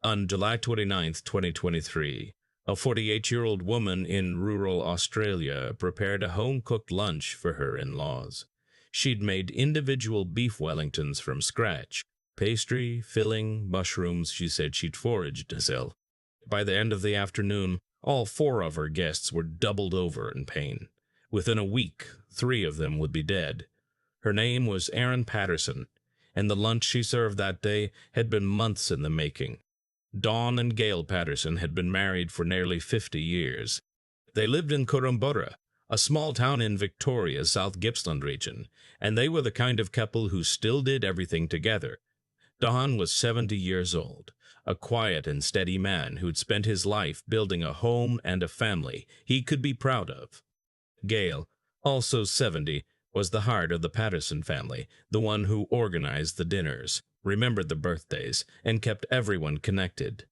On July 29, 2023, a 48-year-old woman in rural Australia prepared a home-cooked lunch for her in-laws. She'd made individual beef Wellingtons from scratch, pastry, filling, mushrooms she said she'd foraged to sell. By the end of the afternoon, all 4 of her guests were doubled over in pain. Within a week, 3 of them would be dead. Her name was Erin Patterson, and the lunch she served that day had been months in the making. Dawn and Gail Patterson had been married for nearly 50 years. They lived in Korumbura, a small town in Victoria's South Gippsland region, and they were the kind of couple who still did everything together. Dawn was 70 years old, a quiet and steady man who'd spent his life building a home and a family he could be proud of. Gail, also 70, was the heart of the Patterson family, the one who organized the dinners, remembered the birthdays, and kept everyone connected.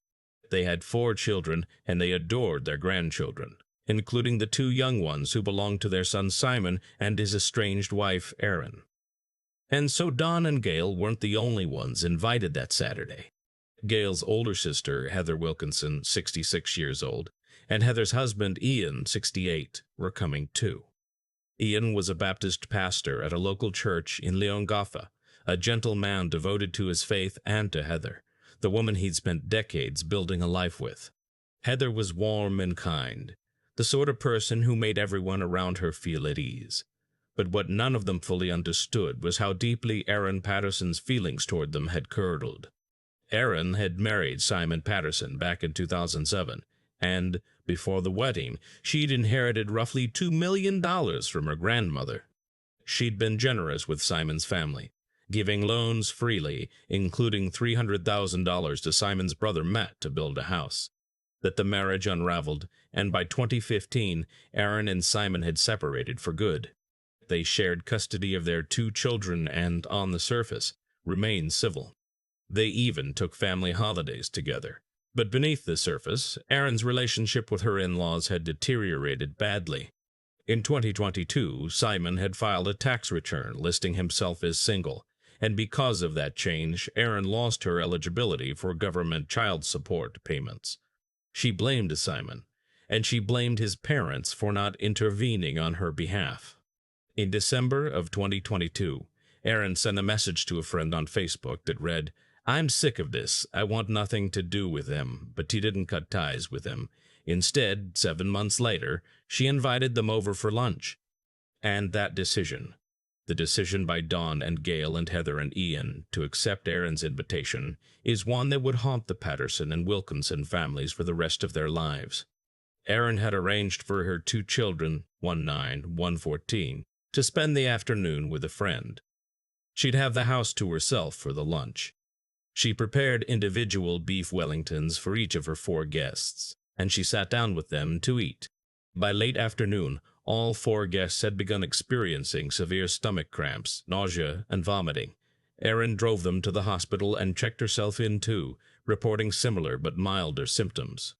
They had 4 children, and they adored their grandchildren, including the 2 young ones who belonged to their son Simon and his estranged wife Erin. And so Dawn and Gail weren't the only ones invited that Saturday. Gail's older sister, Heather Wilkinson, 66 years old, and Heather's husband, Ian, 68, were coming too. Ian was a Baptist pastor at a local church in Leongatha, a gentle man devoted to his faith and to Heather, the woman he'd spent decades building a life with. Heather was warm and kind, the sort of person who made everyone around her feel at ease. But what none of them fully understood was how deeply Erin Patterson's feelings toward them had curdled. Erin had married Simon Patterson back in 2007, and, before the wedding, she'd inherited roughly $2 million from her grandmother. She'd been generous with Simon's family, giving loans freely, including $300,000 to Simon's brother Matt to build a house. That the marriage unraveled, and by 2015, Erin and Simon had separated for good. They shared custody of their 2 children and, on the surface, remained civil. They even took family holidays together. But beneath the surface, Erin's relationship with her in-laws had deteriorated badly. In 2022, Simon had filed a tax return listing himself as single, and because of that change, Erin lost her eligibility for government child support payments. She blamed Simon, and she blamed his parents for not intervening on her behalf. In December of 2022, Erin sent a message to a friend on Facebook that read, "I'm sick of this. I want nothing to do with them," but she didn't cut ties with them. Instead, 7 months later, she invited them over for lunch. And that decision, the decision by Dawn and Gail and Heather and Ian to accept Erin's invitation, is one that would haunt the Patterson and Wilkinson families for the rest of their lives. Erin had arranged for her 2 children, one 9, one 14, to spend the afternoon with a friend. She'd have the house to herself for the lunch. She prepared individual beef Wellingtons for each of her 4 guests, and she sat down with them to eat. By late afternoon, all 4 guests had begun experiencing severe stomach cramps, nausea, and vomiting. Erin drove them to the hospital and checked herself in too, reporting similar but milder symptoms.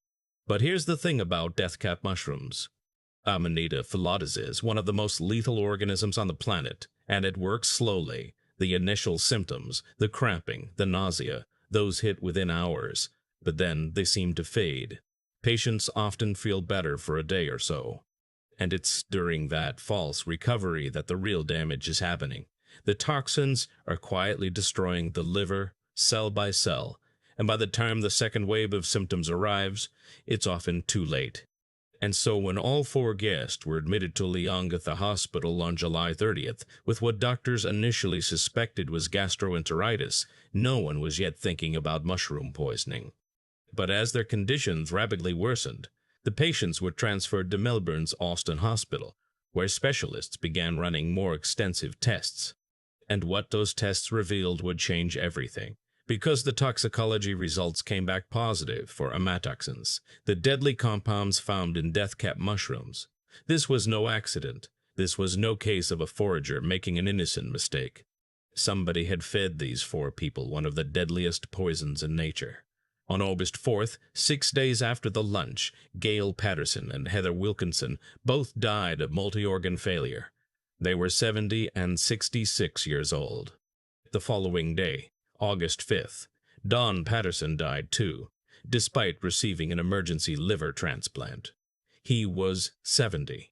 But here's the thing about death cap mushrooms. Amanita phylotis is one of the most lethal organisms on the planet, and it works slowly. The initial symptoms, the cramping, the nausea, those hit within hours, but then they seem to fade. Patients often feel better for a day or so. And it's during that false recovery that the real damage is happening. The toxins are quietly destroying the liver, cell by cell, and by the time the second wave of symptoms arrives, it's often too late. And so when all 4 guests were admitted to Leongatha Hospital on July 30th with what doctors initially suspected was gastroenteritis, no one was yet thinking about mushroom poisoning. But as their conditions rapidly worsened, the patients were transferred to Melbourne's Austin Hospital, where specialists began running more extensive tests. And what those tests revealed would change everything. Because the toxicology results came back positive for amatoxins, the deadly compounds found in death cap mushrooms. This was no accident. This was no case of a forager making an innocent mistake. Somebody had fed these 4 people one of the deadliest poisons in nature. On August 4th, 6 days after the lunch, Gail Patterson and Heather Wilkinson both died of multi-organ failure. They were 70 and 66 years old. The following day, August 5th, Dawn Patterson died too. despite receiving an emergency liver transplant. He was 70.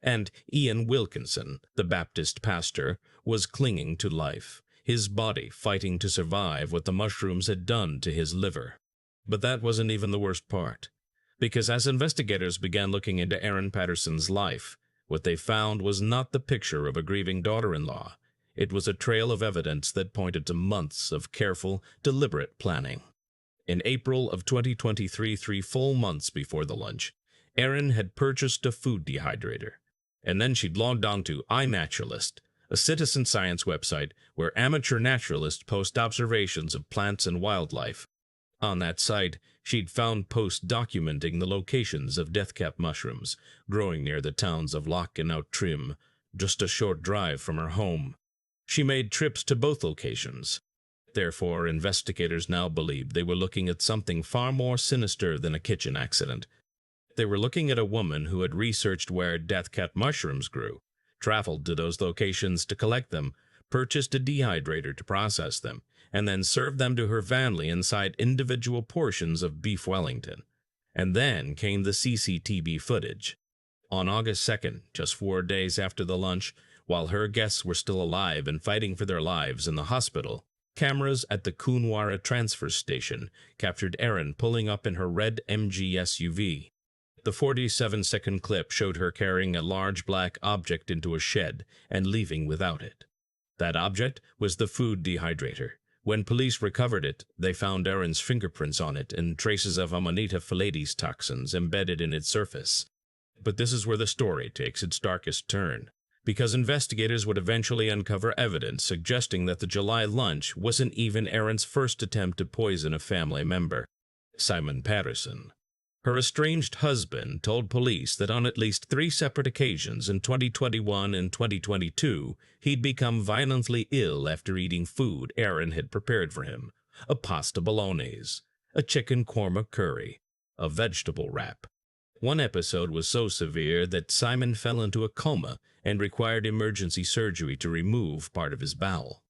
And Ian Wilkinson, the Baptist pastor, was clinging to life, his body fighting to survive what the mushrooms had done to his liver. But that wasn't even the worst part, because as investigators began looking into Erin Patterson's life, what they found was not the picture of a grieving daughter-in-law. It was a trail of evidence that pointed to months of careful, deliberate planning. In April of 2023, 3 full months before the lunch, Erin had purchased a food dehydrator, and then she'd logged on to iNaturalist, a citizen science website where amateur naturalists post observations of plants and wildlife. On that site, she'd found posts documenting the locations of deathcap mushrooms growing near the towns of Loch and Outtrim, just a short drive from her home. She made trips to both locations. Therefore, investigators now believed they were looking at something far more sinister than a kitchen accident. They were looking at a woman who had researched where deathcap mushrooms grew, traveled to those locations to collect them, purchased a dehydrator to process them, and then served them to her family inside individual portions of beef Wellington. And then came the CCTV footage. On August 2nd, just 4 days after the lunch, while her guests were still alive and fighting for their lives in the hospital, cameras at the Coonawarra transfer station captured Erin pulling up in her red MG SUV. The 47-second clip showed her carrying a large black object into a shed and leaving without it. That object was the food dehydrator. When police recovered it, they found Erin's fingerprints on it and traces of Amanita phallides toxins embedded in its surface. But this is where the story takes its darkest turn, because investigators would eventually uncover evidence suggesting that the July lunch wasn't even Erin's first attempt to poison a family member. Simon Patterson, her estranged husband, told police that on at least 3 separate occasions in 2021 and 2022, he'd become violently ill after eating food Erin had prepared for him: a pasta bolognese, a chicken korma curry, a vegetable wrap. One episode was so severe that Simon fell into a coma and required emergency surgery to remove part of his bowel.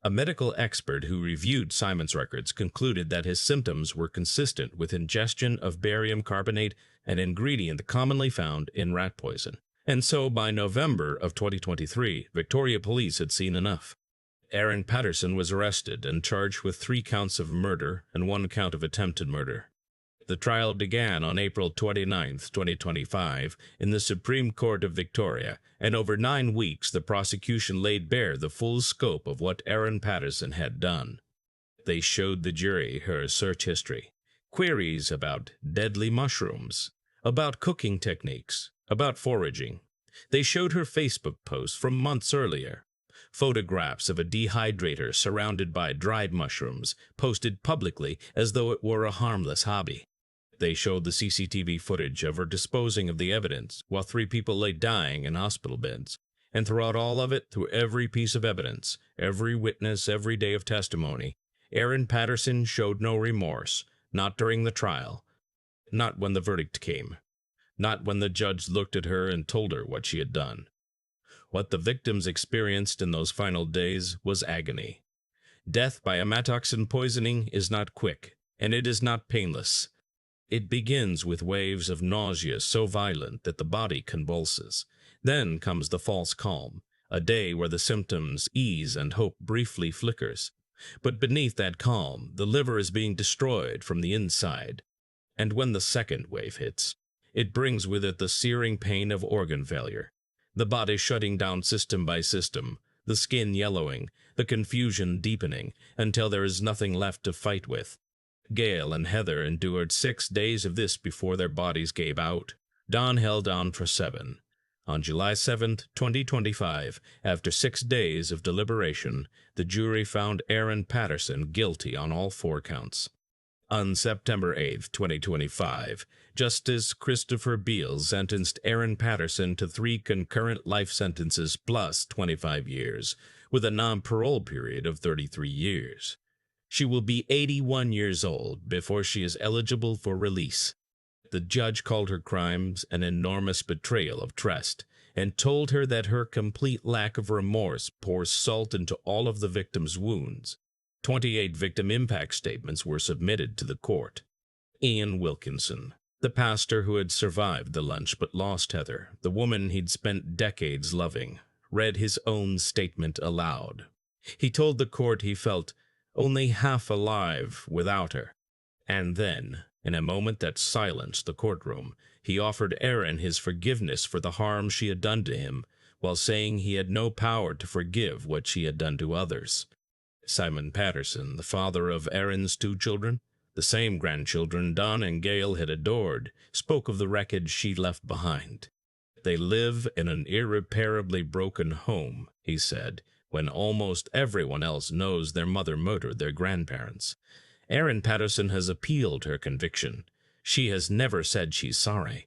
A medical expert who reviewed Simon's records concluded that his symptoms were consistent with ingestion of barium carbonate, an ingredient commonly found in rat poison. And so by November of 2023, Victoria police had seen enough. Erin Patterson was arrested and charged with 3 counts of murder and 1 count of attempted murder. The trial began on April 29, 2025, in the Supreme Court of Victoria, and over 9 weeks the prosecution laid bare the full scope of what Erin Patterson had done. They showed the jury her search history, queries about deadly mushrooms, about cooking techniques, about foraging. They showed her Facebook posts from months earlier, photographs of a dehydrator surrounded by dried mushrooms, posted publicly as though it were a harmless hobby. They showed the CCTV footage of her disposing of the evidence while 3 people lay dying in hospital beds. And throughout all of it, through every piece of evidence, every witness, every day of testimony, Erin Patterson showed no remorse, not during the trial, not when the verdict came, not when the judge looked at her and told her what she had done. What the victims experienced in those final days was agony. Death by amatoxin poisoning is not quick, and it is not painless. It begins with waves of nausea so violent that the body convulses. Then comes the false calm, a day where the symptoms ease and hope briefly flickers. But beneath that calm, the liver is being destroyed from the inside. And when the second wave hits, it brings with it the searing pain of organ failure, the body shutting down system by system, the skin yellowing, the confusion deepening, until there is nothing left to fight with. Gail and Heather endured 6 days of this before their bodies gave out. Don held on for 7. On July 7, 2025, after 6 days of deliberation, the jury found Erin Patterson guilty on all 4 counts. On September 8, 2025, Justice Christopher Beale sentenced Erin Patterson to 3 concurrent life sentences plus 25 years, with a non-parole period of 33 years. She will be 81 years old before she is eligible for release. The judge called her crimes an enormous betrayal of trust and told her that her complete lack of remorse pours salt into all of the victims' wounds. 28 victim impact statements were submitted to the court. Ian Wilkinson, the pastor who had survived the lunch but lost Heather, the woman he'd spent decades loving, read his own statement aloud. He told the court he felt only half alive without her. And then, in a moment that silenced the courtroom, he offered Erin his forgiveness for the harm she had done to him, while saying he had no power to forgive what she had done to others. Simon Patterson, the father of Erin's 2 children, the same grandchildren Don and Gail had adored, spoke of the wreckage she left behind. They live in an irreparably broken home, he said, when almost everyone else knows their mother murdered their grandparents. Erin Patterson has appealed her conviction. She has never said she's sorry.